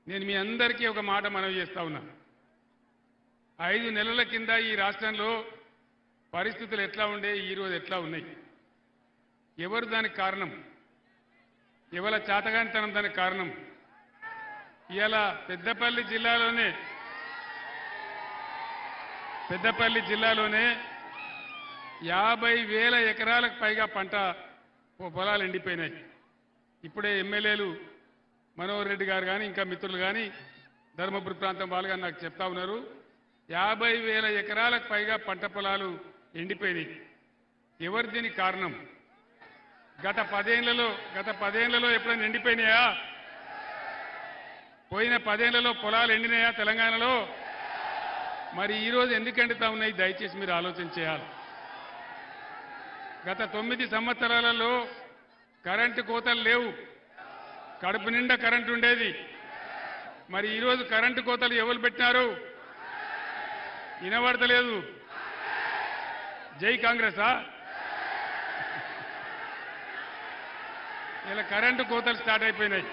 నేను మీ అందరికీ ఒక మాట మనవి చేస్తా ఉన్నా. 5 నెలల కింద ఈ రాష్ట్రంలో పరిస్థితులు ఎట్లా ఉండే, ఈరోజు ఎట్లా ఉన్నాయి? ఎవరు దానికి కారణం? ఎవల చాతగానితనం దానికి కారణం? ఇవాళ పెద్దపల్లి జిల్లాలోనే 50,000 ఎకరాలకు పైగా పంట పొలాలు ఎండిపోయినాయి. ఇప్పుడే ఎమ్మెల్యేలు మనోహర్ రెడ్డి గారు కానీ ఇంకా మిత్రులు కానీ ధర్మపురి ప్రాంతం వాళ్ళు కానీ నాకు చెప్తా ఉన్నారు. 50,000 ఎకరాలకు పైగా పంట పొలాలు ఎండిపోయినాయి. ఎవరు దీనికి కారణం? గత 10 ఏళ్లలో ఎప్పుడైనా ఎండిపోయినాయా? పోయిన 10 ఏళ్లలో పొలాలు ఎండినాయా తెలంగాణలో? మరి ఈరోజు ఎందుకు ఎండుతా ఉన్నాయి? దయచేసి మీరు ఆలోచన చేయాలి. గత 9 సంవత్సరాలలో కరెంటు కోతలు లేవు, కడుపు నిండా కరెంటు ఉండేది. మరి ఈరోజు కరెంటు కోతలు ఎవరు పెట్టినారు? వినబడతలేదు. జై కాంగ్రెసా? ఇలా కరెంటు కోతలు స్టార్ట్ అయిపోయినాయి.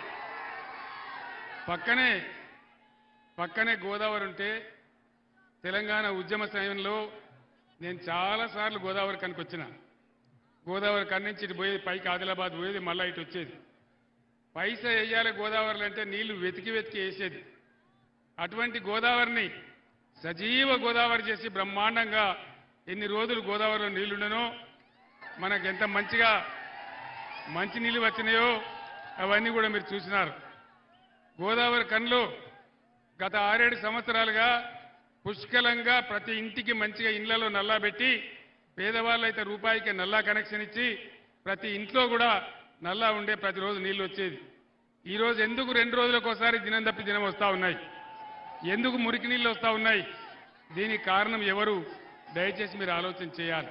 పక్కనే గోదావరి ఉంటే తెలంగాణ ఉద్యమ సమయంలో నేను చాలాసార్లు గోదావరి కనుక వచ్చిన. గోదావరి కన్నించి ఇటు పోయేది, పైకి ఆదిలాబాద్ పోయేది, మళ్ళా ఇటు వచ్చేది. పైసా వేయాలి గోదావరిలో అంటే నీళ్లు వెతికి వేసేది. అటువంటి గోదావరిని సజీవ గోదావరి చేసి బ్రహ్మాండంగా ఎన్ని రోజులు గోదావరిలో నీళ్లుండనో, మనకు ఎంత మంచిగా మంచి నీళ్ళు వచ్చినాయో అవన్నీ కూడా మీరు చూసినారు. గోదావరి కన్లో గత 6-7 సంవత్సరాలుగా పుష్కలంగా ప్రతి ఇంటికి మంచిగా ఇళ్లలో నల్లా పెట్టి, పేదవాళ్ళు అయితే రూపాయికి నల్లా కనెక్షన్ ఇచ్చి ప్రతి ఇంట్లో కూడా నల్లా ఉండే ప్రతిరోజు నీళ్లు వచ్చేది. ఈరోజు ఎందుకు 2 రోజులకు ఒకసారి దినం తప్పి దినం వస్తూ ఉన్నాయి? ఎందుకు మురికి నీళ్ళు వస్తూ ఉన్నాయి? దీనికి కారణం ఎవరు? దయచేసి మీరు ఆలోచన చేయాలి.